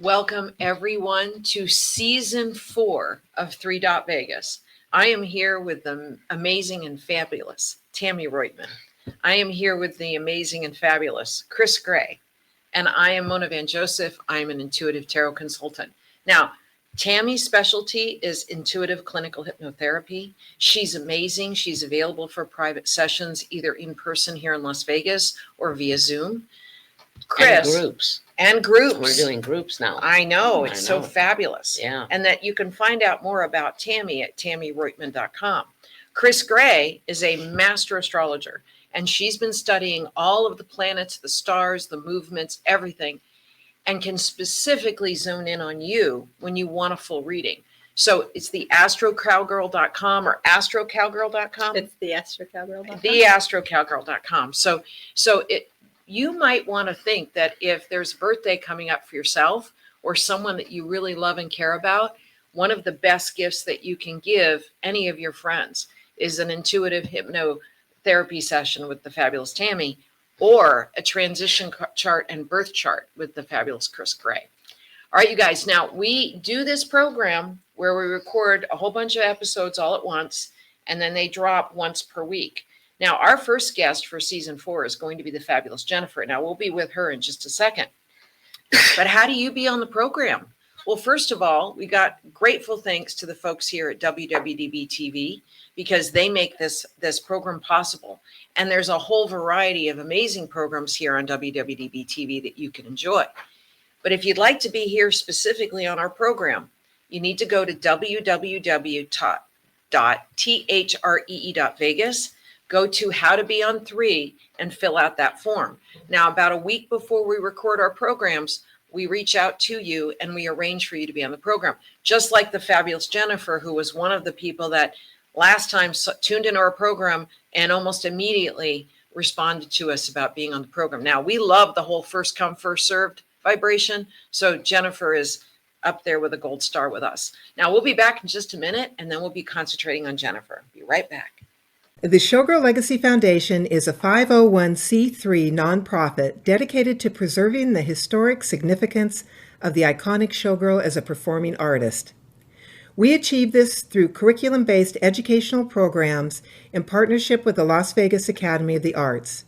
Welcome everyone to season 4 of Vegas. I am here with the amazing and fabulous Tammy Roitman. I am here with the amazing and fabulous Kris Gray. And I am Mona Van Joseph. I'm an intuitive tarot consultant. Now, Tammie's specialty is intuitive clinical hypnotherapy. She's amazing. She's available for private sessions, either in person here in Las Vegas or via Zoom. Kris. And groups. We're doing groups now. I know. It's so fabulous. Yeah. And that you can find out more about Tammie at TammieRoitman.com. Kris Gray is a master astrologer, and she's been studying all of the planets, the stars, the movements, everything, and can specifically zone in on you when you want a full reading. So it's the astrocowgirl.com or astrocowgirl.com. It's the astrocowgirl.com. The astrocowgirl.com. So you might want to think that if there's a birthday coming up for yourself or someone that you really love and care about, one of the best gifts that you can give any of your friends is an intuitive hypnotherapy session with the fabulous Tammie, or a transition chart and birth chart with the fabulous Kris Gray. All right, you guys. Now, we do this program where we record a whole bunch of episodes all at once, and then they drop once per week. Now, our first guest for season 4 is going to be the fabulous Jennifer. Now, we'll be with her in just a second. But how do you be on the program? Well, first of all, we got grateful thanks to the folks here at WWDBTV, because they make this program possible. And there's a whole variety of amazing programs here on WWDBTV that you can enjoy. But if you'd like to be here specifically on our program, you need to go to www.three.Vegas. Go to How to Be on 3 and fill out that form. Now, about a week before we record our programs, we reach out to you and we arrange for you to be on the program. Just like the fabulous Jennifer, who was one of the people that last time tuned into our program and almost immediately responded to us about being on the program. Now, we love the whole first come, first served vibration. So Jennifer is up there with a gold star with us. Now, we'll be back in just a minute, and then we'll be concentrating on Jennifer. Be right back. The Showgirl Legacy Foundation is a 501c3 nonprofit dedicated to preserving the historic significance of the iconic showgirl as a performing artist. We achieve this through curriculum-based educational programs in partnership with the Las Vegas Academy of the Arts.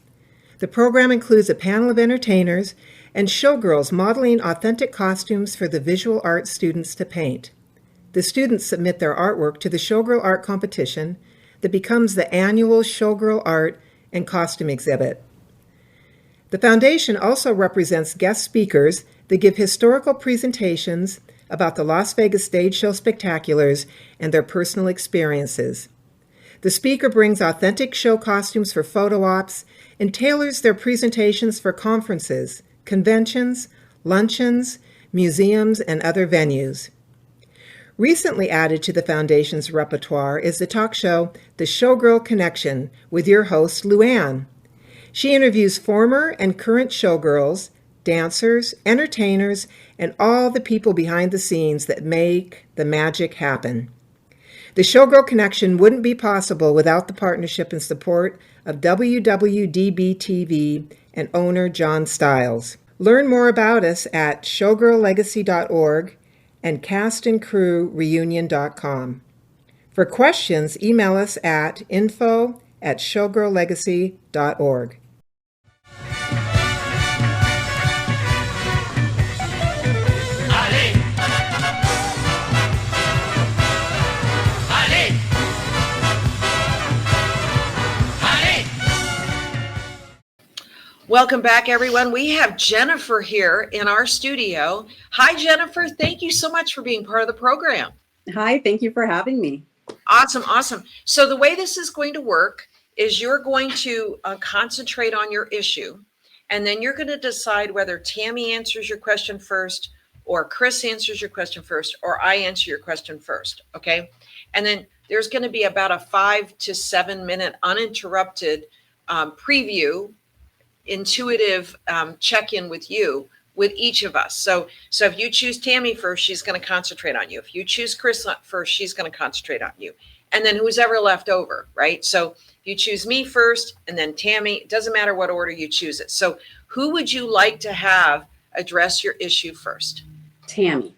The program includes a panel of entertainers and showgirls modeling authentic costumes for the visual arts students to paint. The students submit their artwork to the Showgirl Art Competition that becomes the annual Showgirl Art and Costume Exhibit. The foundation also represents guest speakers that give historical presentations about the Las Vegas stage show spectaculars and their personal experiences. The speaker brings authentic show costumes for photo ops and tailors their presentations for conferences, conventions, luncheons, museums, and other venues. Recently added to the Foundation's repertoire is the talk show, The Showgirl Connection, with your host, Luann. She interviews former and current showgirls, dancers, entertainers, and all the people behind the scenes that make the magic happen. The Showgirl Connection wouldn't be possible without the partnership and support of WWDBTV and owner John Stiles. Learn more about us at showgirllegacy.org and castandcrewreunion.com. For questions, email us at info@showgirllegacy.org. Welcome back, everyone. We have Jennifer here in our studio. Hi, Jennifer. Thank you so much for being part of the program. Hi, thank you for having me. Awesome. So the way this is going to work is you're going to concentrate on your issue, and then you're going to decide whether Tammie answers your question first, or Kris answers your question first, or I answer your question first, okay? And then there's going to be about a 5 to 7 minute uninterrupted preview, intuitive check-in with you, with each of us. So if you choose Tammie first, she's going to concentrate on you. If you choose Kris first, she's going to concentrate on you. And then who's ever left over, right? So you choose me first and then Tammie. It doesn't matter what order you choose it. So who would you like to have address your issue first? Tammy.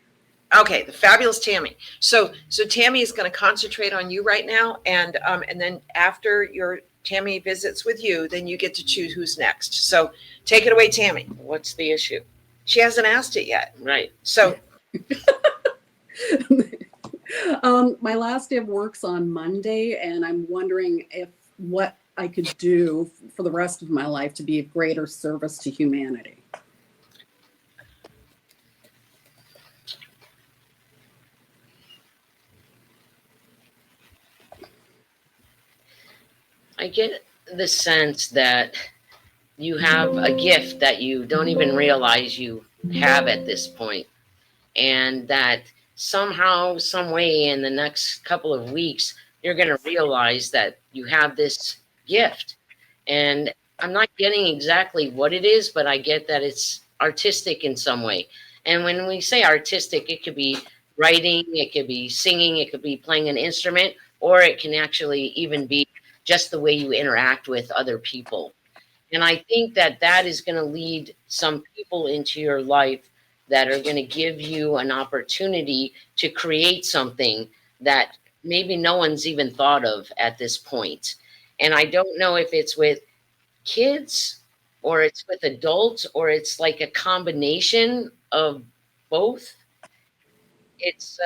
Okay, the fabulous Tammy. So Tammy is going to concentrate on you right now, and then after your Tammy visits with you, then you get to choose who's next. So take it away, Tammy. What's the issue? She hasn't asked it yet. Right. So My last day of work's on Monday, and I'm wondering if what I could do for the rest of my life to be of greater service to humanity. I get the sense that you have a gift that you don't even realize you have at this point, and that somehow, some way in the next couple of weeks, you're going to realize that you have this gift. And I'm not getting exactly what it is, but I get that it's artistic in some way. And when we say artistic, it could be writing, it could be singing, it could be playing an instrument, or it can actually even be just the way you interact with other people. And I think that that is going to lead some people into your life that are going to give you an opportunity to create something that maybe no one's even thought of at this point. And I don't know if it's with kids or it's with adults or it's like a combination of both. It's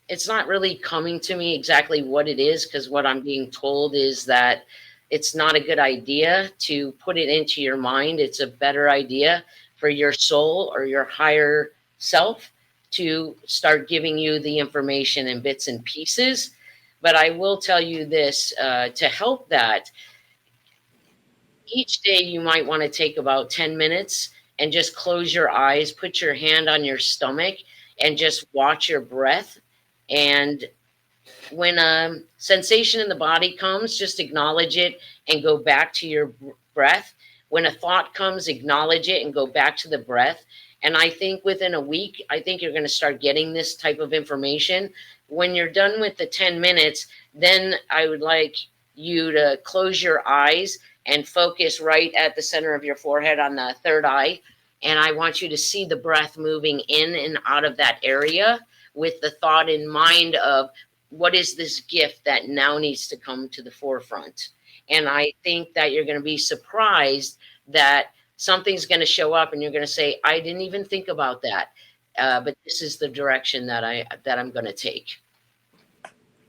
it's not really coming to me exactly what it is, because what I'm being told is that it's not a good idea to put it into your mind. It's a better idea for your soul or your higher self to start giving you the information in bits and pieces. But I will tell you this, to help that, each day you might want to take about 10 minutes and just close your eyes, put your hand on your stomach, and just watch your breath. And when a sensation in the body comes, just acknowledge it and go back to your breath. When a thought comes, acknowledge it and go back to the breath. And I think within a week, I think you're going to start getting this type of information. When you're done with the 10 minutes, then I would like you to close your eyes and focus right at the center of your forehead on the third eye. And I want you to see the breath moving in and out of that area with the thought in mind of what is this gift that now needs to come to the forefront. And I think that you're going to be surprised that something's going to show up and you're going to say, I didn't even think about that. But this is the direction that I'm going to take.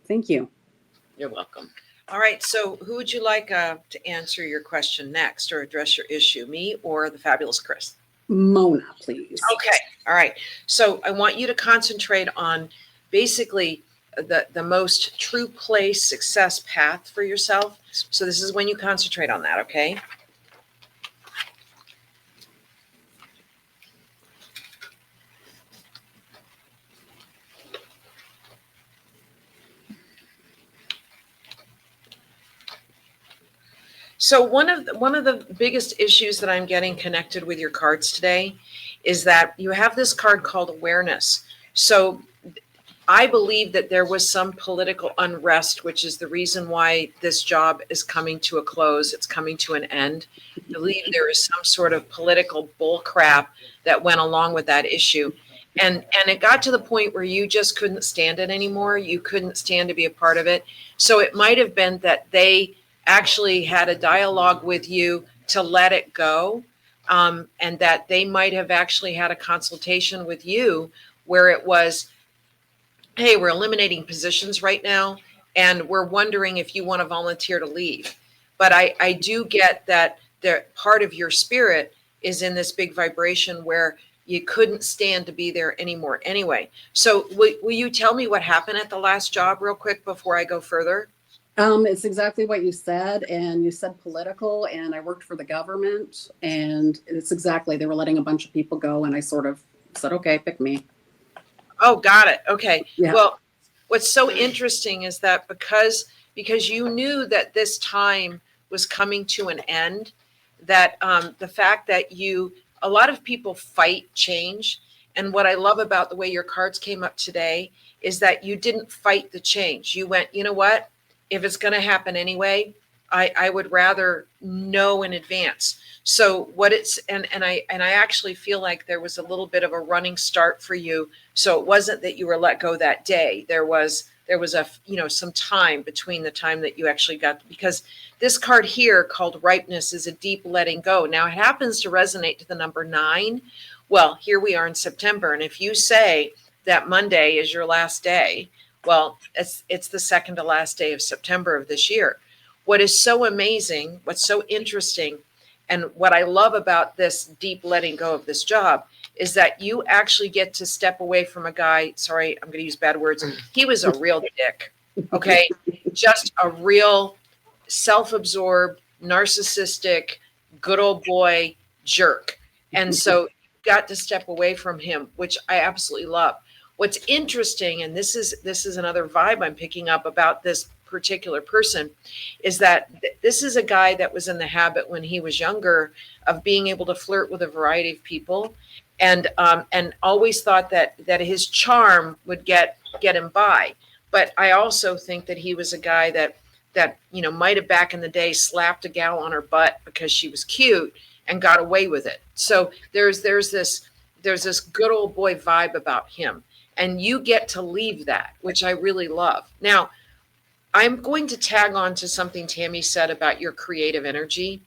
Thank you. You're welcome. all right. So who would you like to answer your question next or address your issue, me or the fabulous Kris? Mona, please. Okay. All right. So I want you to concentrate on basically the most true place success path for yourself. So this is when you concentrate on that. Okay. So one of the biggest issues that I'm getting connected with your cards today is that you have this card called awareness. So I believe that there was some political unrest, which is the reason why this job is coming to a close. It's coming to an end. I believe there is some sort of political bull crap that went along with that issue. And it got to the point where you just couldn't stand it anymore. You couldn't stand to be a part of it. So it might have been that they actually had a dialogue with you to let it go, and that they might have actually had a consultation with you where it was, hey, we're eliminating positions right now, and we're wondering if you want to volunteer to leave. But I do get that part of your spirit is in this big vibration where you couldn't stand to be there anymore anyway. So will you tell me what happened at the last job real quick before I go further? It's exactly what you said, and you said political, and I worked for the government, and it's exactly, they were letting a bunch of people go, and I sort of said, okay, pick me. Oh, got it. Okay. Yeah. Well, what's so interesting is that because you knew that this time was coming to an end, that the fact that a lot of people fight change. And what I love about the way your cards came up today is that you didn't fight the change. You went, you know what? If it's going to happen anyway, I would rather know in advance. So what it's and I actually feel like there was a little bit of a running start for you. So it wasn't that you were let go that day. There was a some time between the time that you actually got, because this card here called ripeness is a deep letting go. Now it happens to resonate to the number 9. Well, here we are in September, and if you say that Monday is your last day, well, it's the second to last day of September of this year. What is so amazing, what's so interesting, and what I love about this deep letting go of this job is that you actually get to step away from a guy. Sorry, I'm going to use bad words. He was a real dick. Okay. Just a real self-absorbed, narcissistic, good old boy jerk. And so you got to step away from him, which I absolutely love. What's interesting, and this is another vibe I'm picking up about this particular person, is that this is a guy that was in the habit when he was younger of being able to flirt with a variety of people, and always thought that his charm would get him by. But I also think that he was a guy that might have back in the day slapped a gal on her butt because she was cute and got away with it. So there's this good old boy vibe about him, and you get to leave that, which I really love. Now, I'm going to tag on to something Tammie said about your creative energy.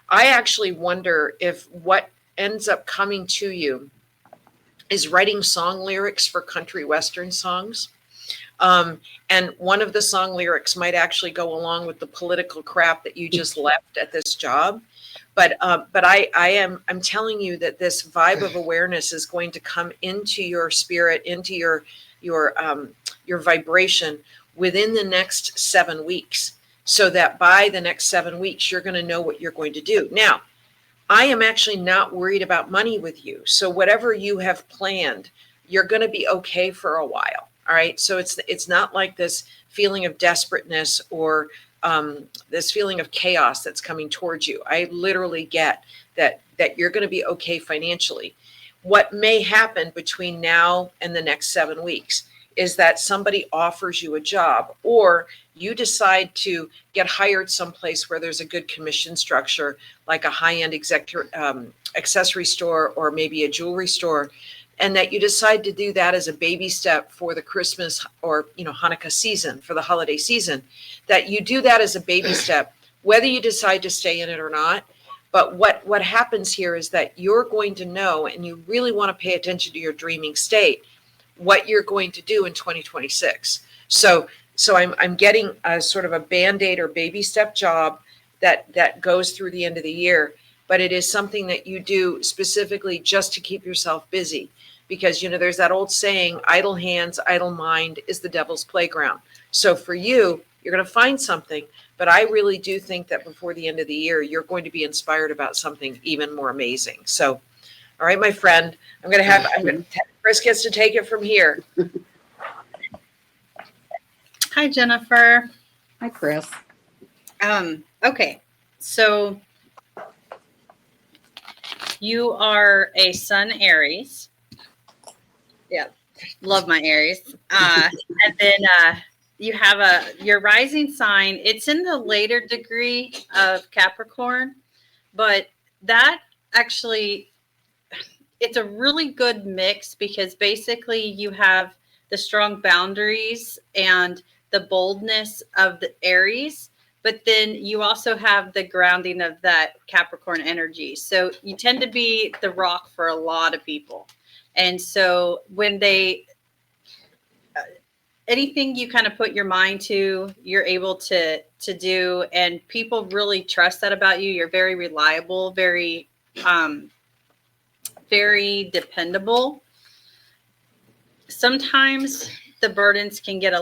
I actually wonder if what ends up coming to you is writing song lyrics for country western songs. And one of the song lyrics might actually go along with the political crap that you just left at this job. But I'm telling you that this vibe of awareness is going to come into your spirit, into your vibration within the next 7 weeks, so that by the next 7 weeks, you're going to know what you're going to do. Now, I am actually not worried about money with you. So whatever you have planned, you're going to be okay for a while. All right. So it's not like this feeling of desperateness or this feeling of chaos that's coming towards you. I literally get that you're going to be okay financially. What may happen between now and the next 7 weeks is that somebody offers you a job, or you decide to get hired someplace where there's a good commission structure, like a high-end accessory store or maybe a jewelry store, and that you decide to do that as a baby step for the Christmas or Hanukkah season, for the holiday season, that you do that as a baby step, whether you decide to stay in it or not. But what happens here is that you're going to know, and you really want to pay attention to your dreaming state, what you're going to do in 2026. So I'm getting a sort of a Band-Aid or baby step job that goes through the end of the year, but it is something that you do specifically just to keep yourself busy, because there's that old saying, idle hands, idle mind is the devil's playground. So for you, you're going to find something, but I really do think that before the end of the year, you're going to be inspired about something even more amazing. So, all right, my friend, Kris gets to take it from here. Hi, Jennifer. Hi, Kris. Okay, so you are a Sun Aries. Yeah, love my Aries. And then you have your rising sign. It's in the later degree of Capricorn, but that actually, it's a really good mix, because basically you have the strong boundaries and the boldness of the Aries, but then you also have the grounding of that Capricorn energy. So you tend to be the rock for a lot of people. And so when anything you kind of put your mind to, you're able to do, and people really trust that about you. You're very reliable, very dependable. Sometimes the burdens can get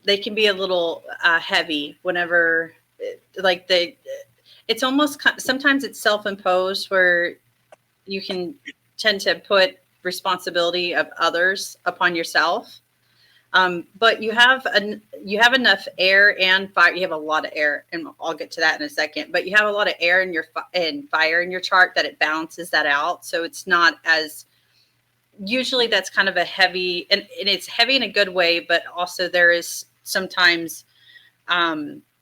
they can be a little heavy whenever, it's almost, sometimes it's self-imposed, where you can tend to put responsibility of others upon yourself. But you have enough air and fire. You have a lot of air, and I'll get to that in a second. But you have a lot of air and fire in your chart that it balances that out. So it's not as, usually that's kind of a heavy, and it's heavy in a good way. But also there is sometimes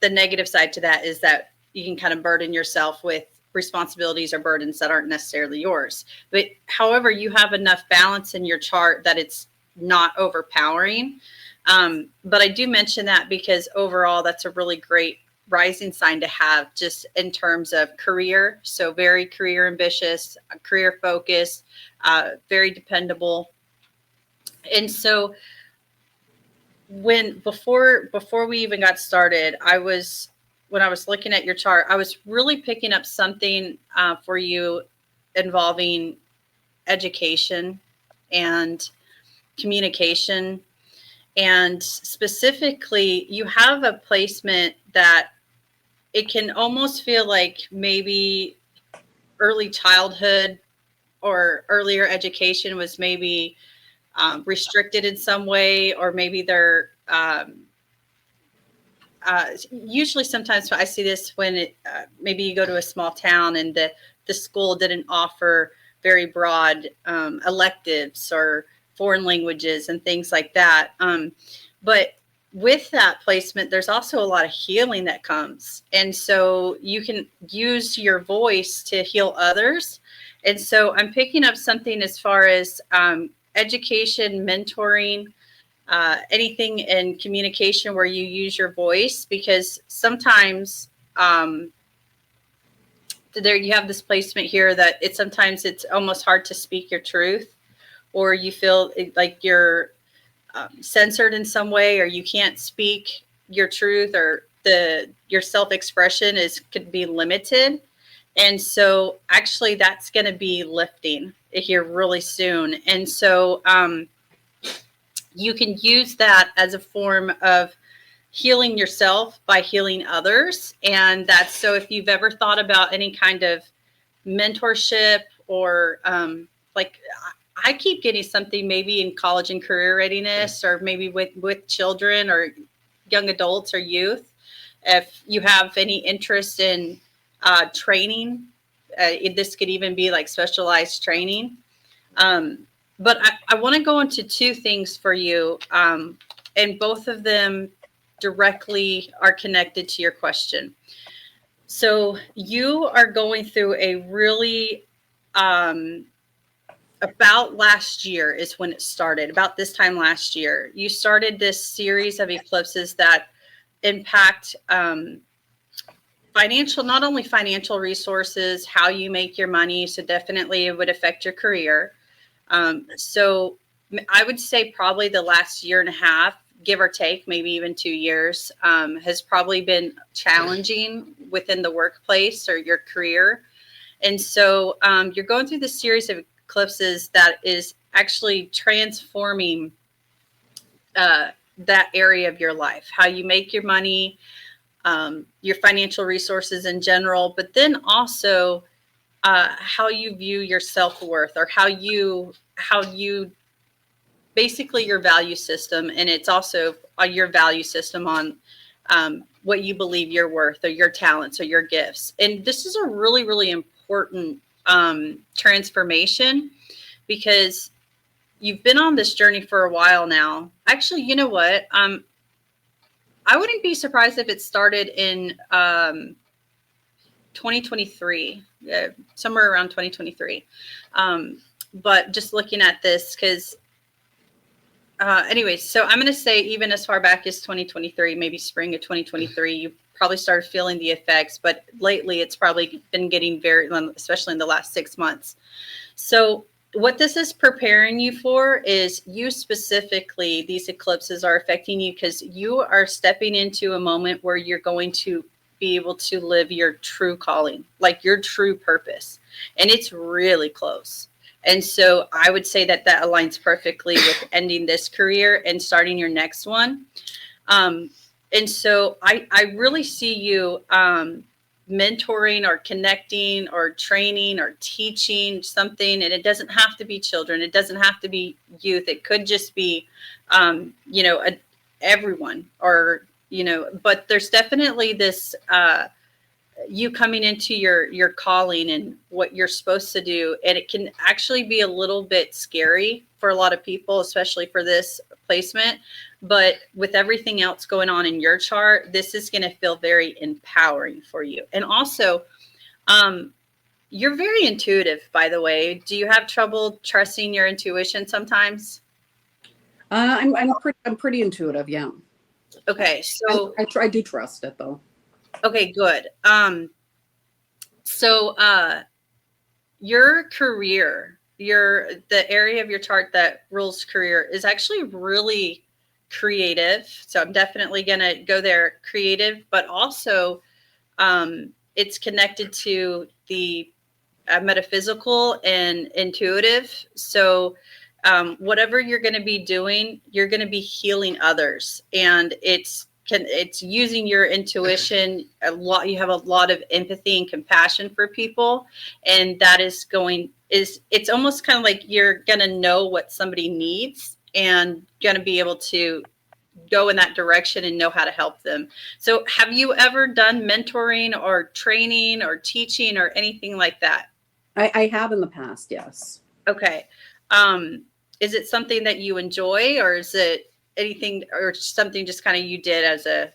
the negative side to that is that you can kind of burden yourself with responsibilities or burdens that aren't necessarily yours. But however, you have enough balance in your chart that it's not overpowering. But I do mention that because overall, that's a really great rising sign to have just in terms of career. So very career ambitious, career focused, very dependable. And so before we even got started, when I was looking at your chart, I was really picking up something for you involving education and communication. And specifically, you have a placement that it can almost feel like maybe early childhood or earlier education was maybe restricted in some way, or maybe they're usually sometimes I see this when maybe you go to a small town and the school didn't offer very broad electives or foreign languages and things like that. But with that placement, there's also a lot of healing that comes. And so you can use your voice to heal others. And so I'm picking up something as far as education, mentoring, anything in communication where you use your voice, because sometimes there you have this placement here that sometimes it's almost hard to speak your truth, or you feel like you're censored in some way, or you can't speak your truth, or your self-expression could be limited. And so actually that's going to be lifting here really soon. And so you can use that as a form of healing yourself by healing others. And that's, so if you've ever thought about any kind of mentorship or like I keep getting something maybe in college and career readiness, or maybe with children or young adults or youth. If you have any interest in training, this could even be like specialized training. But I want to go into two things for you, and both of them directly are connected to your question. So you are going through a really about last year is when it started. About this time last year, you started this series of eclipses that impact not only financial resources, how you make your money. So definitely it would affect your career. So I would say probably the last year and a half, give or take, maybe even 2 years, has probably been challenging within the workplace or your career. And so you're going through this series of eclipses that is actually transforming that area of your life, how you make your money, your financial resources in general, but then also how you view your self-worth, or how you basically your value system. And it's also your value system on what you believe you're worth, or your talents, or your gifts. And this is a really, really important transformation, because you've been on this journey for a while now. Actually, you know what? I wouldn't be surprised if it started in 2023, somewhere around 2023. But just looking at this, because anyways, so I'm going to say even as far back as 2023, maybe spring of 2023, you probably started feeling the effects. But lately, it's probably been getting especially in the last 6 months. So what this is preparing you for is you specifically, these eclipses are affecting you because you are stepping into a moment where you're going to be able to live your true calling, like your true purpose. And it's really close. And so I would say that aligns perfectly with ending this career and starting your next one. And so I really see you mentoring or connecting or training or teaching something. And it doesn't have to be children. It doesn't have to be youth. It could just be, everyone, or, but there's definitely this, you coming into your calling and what you're supposed to do. And it can actually be a little bit scary for a lot of people, especially for this placement. but with everything else going on in your chart, this is going to feel very empowering for you. And also, you're very intuitive, by the way. Do you have trouble trusting your intuition sometimes? I'm pretty intuitive. Yeah. Okay. So I do trust it though. okay, good. So your career, the area of your chart that rules career is actually really creative. So I'm definitely gonna go there, creative, but also it's connected to the metaphysical and intuitive. So whatever you're going to be doing, you're going to be healing others, and it's using your intuition a lot. You have a lot of empathy and compassion for people, and that is it's almost kind of like you're going to know what somebody needs and going to be able to go in that direction and know how to help them. So have you ever done mentoring or training or teaching or anything like that? I have in the past, yes. Okay. Is it something that you enjoy, or is it anything or something just kind of you did as a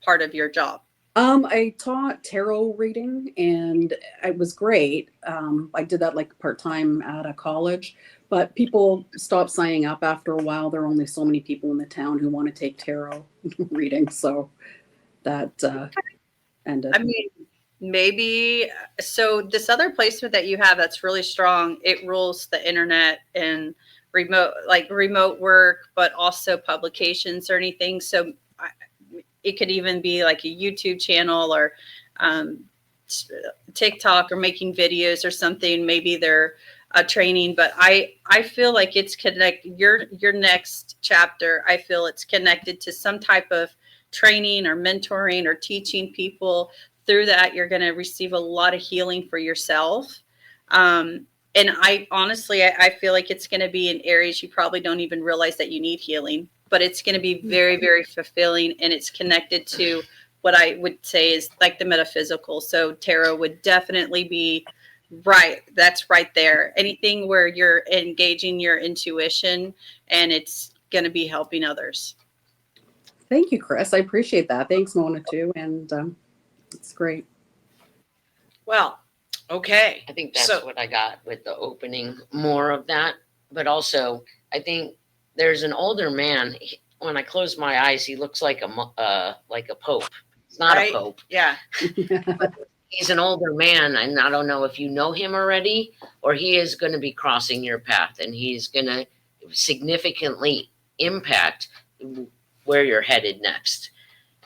part of your job? I taught tarot reading and it was great. I did that like part-time at a college, but people stopped signing up after a while. There are only so many people in the town who want to take tarot reading. So that ended. I mean, maybe so this other placement that you have that's really strong, it rules the internet and remote work, but also publications or anything. So it could even be like a YouTube channel or TikTok or making videos or something. Maybe they're training, but I feel like it's connected. Your next chapter, I feel it's connected to some type of training or mentoring or teaching people. Through that, you're going to receive a lot of healing for yourself. And I honestly, I feel like it's going to be in areas you probably don't even realize that you need healing, but it's going to be very, very fulfilling. And it's connected to what I would say is like the metaphysical. So tarot would definitely be right. That's right there. Anything where you're engaging your intuition and it's going to be helping others. Thank you, Kris. I appreciate that. Thanks, Mona, too. And it's great. Well, okay. I think that's what I got with the opening, more of that. But also, I think there's an older man. When I close my eyes, he looks like a pope. It's not right? a pope. Yeah. He's an older man, and I don't know if you know him already, or he is going to be crossing your path, and he's going to significantly impact where you're headed next.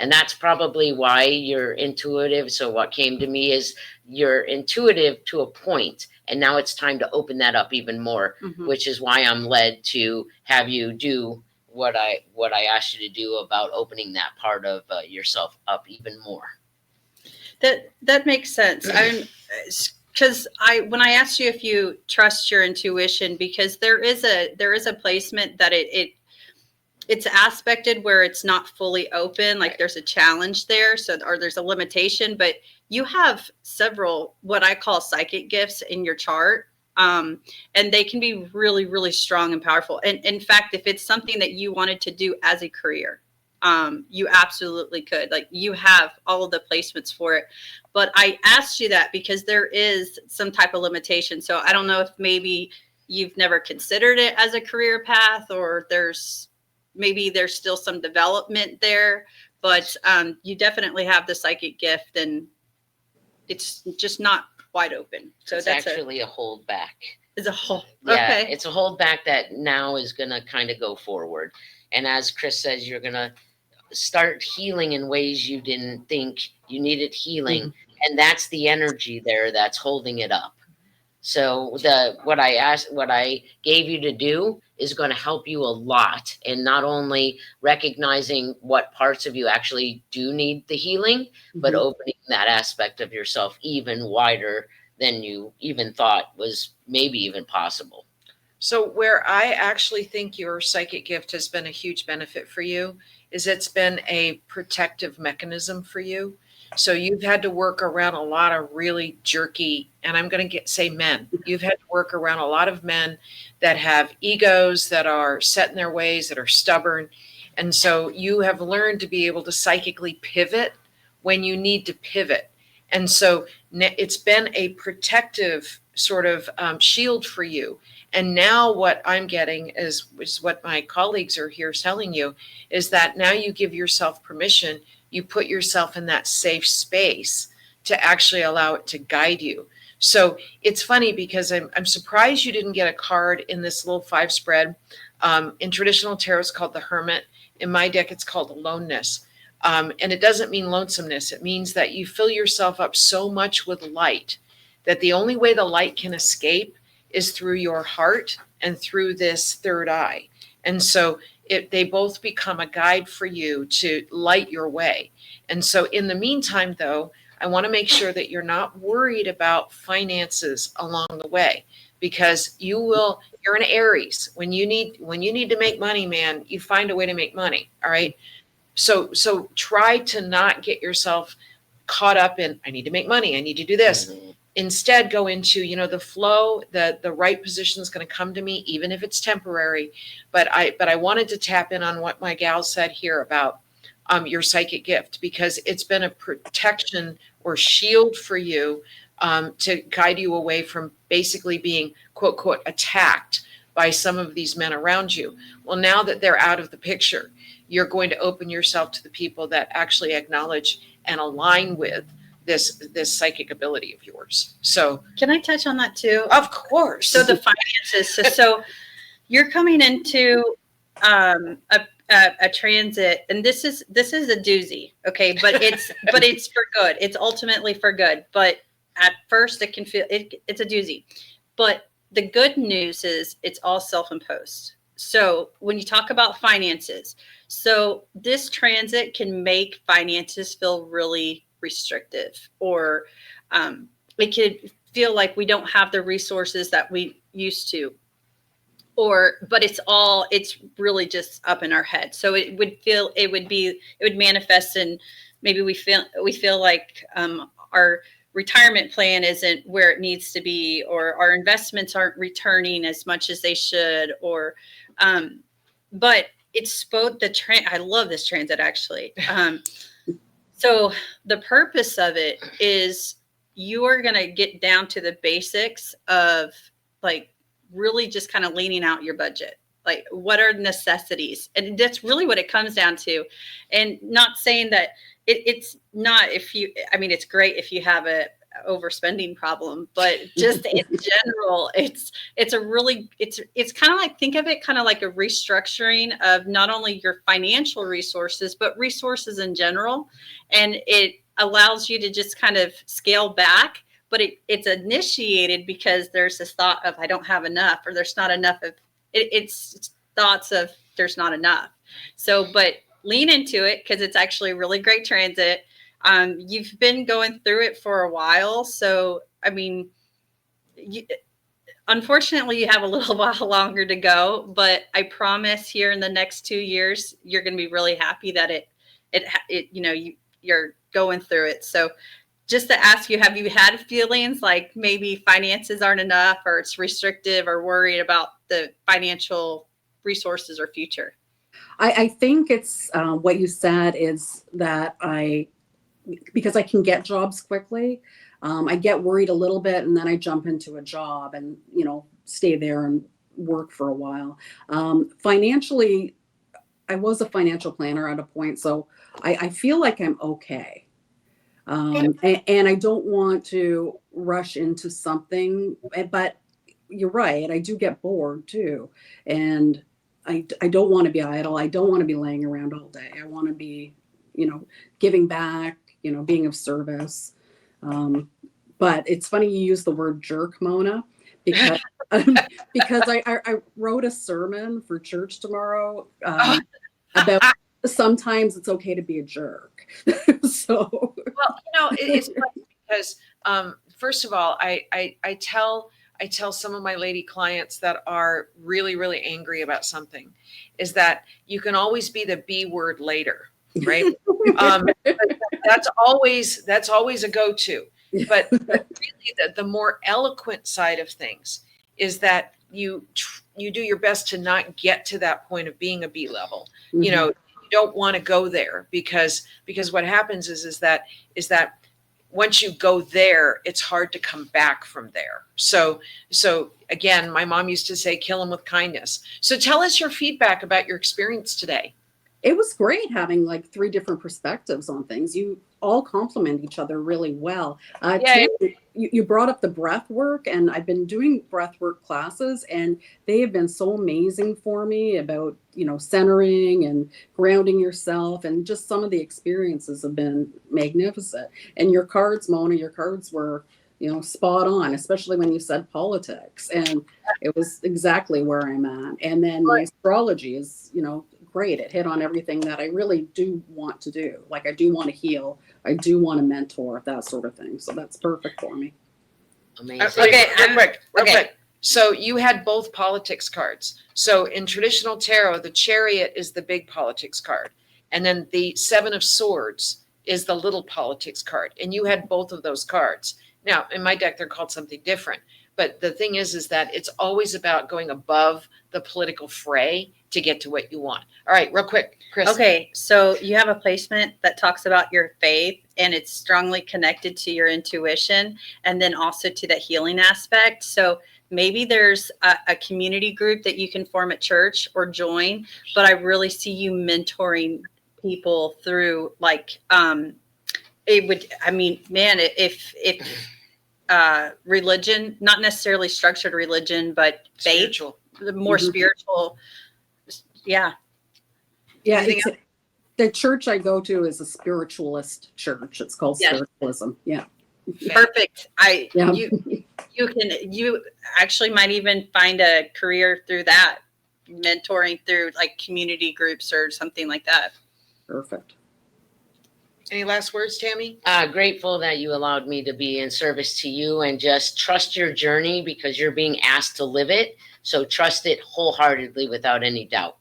And that's probably why you're intuitive. So what came to me is you're intuitive to a point, and now it's time to open that up even more, which is why I'm led to have you do what I asked you to do about opening that part of yourself up even more. That makes sense. Because when I asked you if you trust your intuition, because there is a placement that it's aspected where it's not fully open, like there's a challenge there, or there's a limitation, but you have several what I call psychic gifts in your chart, and they can be really, really strong and powerful. And in fact, if it's something that you wanted to do as a career, you absolutely could. Like, you have all of the placements for it. But I asked you that because there is some type of limitation. So I don't know if maybe you've never considered it as a career path, or maybe there's still some development there, but you definitely have the psychic gift, and it's just not wide open. So it's that's actually a holdback. It's a hold. Yeah, okay. It's a holdback that now is going to kind of go forward. And as Kris says, you're going to start healing in ways you didn't think you needed healing. And that's the energy there that's holding it up. So what I gave you to do is going to help you a lot, and not only recognizing what parts of you actually do need the healing, but opening that aspect of yourself even wider than you even thought was maybe even possible. So where I actually think your psychic gift has been a huge benefit for you is it's been a protective mechanism for you. So you've had to work around a lot of really jerky, and I'm going to say men. You've had to work around a lot of men that have egos, that are set in their ways, that are stubborn. And so you have learned to be able to psychically pivot when you need to pivot. And so it's been a protective sort of shield for you. And now what I'm getting is what my colleagues are here telling you, is that now you give yourself permission, you put yourself in that safe space to actually allow it to guide you. So it's funny because I'm surprised you didn't get a card in this little 5 spread. In traditional tarot, it's called the Hermit. In my deck, it's called Aloneness. And it doesn't mean lonesomeness. It means that you fill yourself up so much with light that the only way the light can escape is through your heart and through this third eye. And so they both become a guide for you to light your way. And so in the meantime, though, I want to make sure that you're not worried about finances along the way, because you're an Aries. When you need to make money, man, you find a way to make money. All right. So try to not get yourself caught up in, I need to make money, I need to do this. Instead, go into, the flow, the right position is going to come to me, even if it's temporary. But I wanted to tap in on what my gal said here about your psychic gift, because it's been a protection or shield for you to guide you away from basically being, quote, quote, attacked by some of these men around you. Well, now that they're out of the picture, you're going to open yourself to the people that actually acknowledge and align with this psychic ability of yours. So can I touch on that too? Of course. So the finances. So you're coming into a transit, and this is a doozy, okay? But it's for good. It's ultimately for good. But at first, it can feel it's a doozy. But the good news is it's all self-imposed. So when you talk about finances, so this transit can make finances feel really restrictive, or it could feel like we don't have the resources that we used to, but it's really just up in our head. So it would manifest in, maybe we feel like our retirement plan isn't where it needs to be, or our investments aren't returning as much as they should, or but it's both I love this transit, actually. So the purpose of it is you are going to get down to the basics of, like, really just kind of leaning out your budget. Like, what are necessities? And that's really what it comes down to. And not saying that it's not, it's great if you have a overspending problem, but just in general, it's kind of like, think of it kind of like a restructuring of not only your financial resources, but resources in general. And it allows you to just kind of scale back, but it's initiated because there's this thought of, I don't have enough, or there's not enough of it. It's thoughts of there's not enough. So, but lean into it, because it's actually a really great transit. You've been going through it for a while. So, unfortunately, you have a little while longer to go, but I promise here in the next 2 years, you're going to be really happy that you're going through it. So just to ask you, have you had feelings like maybe finances aren't enough, or it's restrictive, or worried about the financial resources or future? I think it's what you said is that because I can get jobs quickly, I get worried a little bit, and then I jump into a job and, stay there and work for a while. Financially, I was a financial planner at a point, so I feel like I'm okay. And I don't want to rush into something, but you're right. I do get bored too. And I don't want to be idle. I don't want to be laying around all day. I want to be, giving back, being of service. But it's funny you use the word jerk, Mona, because I wrote a sermon for church tomorrow about sometimes it's okay to be a jerk. So, well, it's funny because first of all, I tell some of my lady clients that are really, really angry about something, is that you can always be the B word later, right? That's always a go-to. But really, the more eloquent side of things is that you do your best to not get to that point of being a B level. Mhm. You know, you don't want to go there because what happens is that once you go there, it's hard to come back from there. So again, my mom used to say, kill them with kindness. So tell us your feedback about your experience today. It was great having like 3 different perspectives on things. You all complement each other really well. Yeah. Tammy, you brought up the breath work, and I've been doing breath work classes, and they have been so amazing for me about, centering and grounding yourself. And just some of the experiences have been magnificent. And your cards, Mona, your cards were, spot on, especially when you said politics. And it was exactly where I'm at. And then my astrology is, great. It hit on everything that I really do want to do. Like, I do want to heal. I do want to mentor, that sort of thing. So that's perfect for me. Amazing. Okay, real okay. quick. So you had both politics cards. So in traditional tarot, the Chariot is the big politics card. And then the 7 of Swords is the little politics card. And you had both of those cards. Now, in my deck, they're called something different. But the thing is that it's always about going above the political fray to get to what you want. All right, real quick, Kris. Okay, so you have a placement that talks about your faith, and it's strongly connected to your intuition, and then also to the healing aspect. So maybe there's a community group that you can form at church or join, but I really see you mentoring people through it would, I mean, man, if religion, not necessarily structured religion, but faith, Spiritual. the more spiritual. Yeah. Yeah. Anything The church I go to is a spiritualist church. It's called Yes. spiritualism. Yeah. Perfect. Yeah. You actually might even find a career through that, mentoring through like community groups or something like that. Perfect. Any last words, Tammy? Grateful that you allowed me to be in service to you, and just trust your journey because you're being asked to live it. So trust it wholeheartedly without any doubt.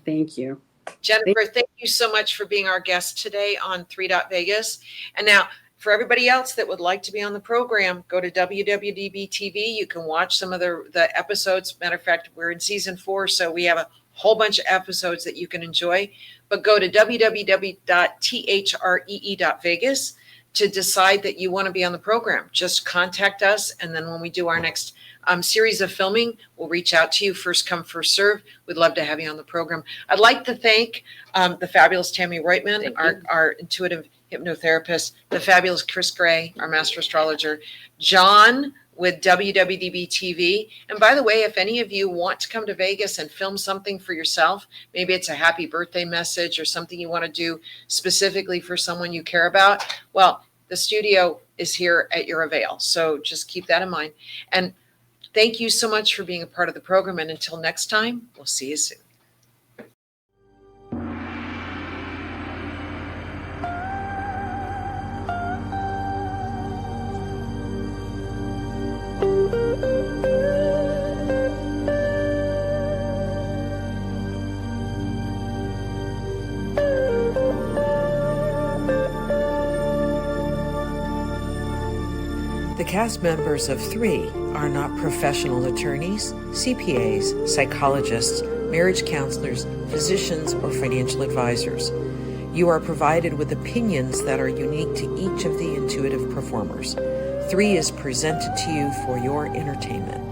Thank you. Jennifer, thank you so much for being our guest today on THREE.Vegas. And now, for everybody else that would like to be on the program, go to WWDBTV. You can watch some of the episodes. Matter of fact, we're in season 4, so we have a whole bunch of episodes that you can enjoy. But go to www.three.vegas to decide that you want to be on the program. Just contact us, and then when we do our next series of filming, we'll reach out to you. First come, first serve. We'd love to have you on the program. I'd like to thank the fabulous Tammie Roitman, our intuitive hypnotherapist, the fabulous Kris Gray, our master astrologer, John with WWDBTV. And by the way, if any of you want to come to Vegas and film something for yourself, maybe it's a happy birthday message or something you want to do specifically for someone you care about, well, the studio is here at your avail. So just keep that in mind. And thank you so much for being a part of the program. And until next time, we'll see you soon. The cast members of Three are not professional attorneys, CPAs, psychologists, marriage counselors, physicians, or financial advisors. You are provided with opinions that are unique to each of the intuitive performers. Three is presented to you for your entertainment.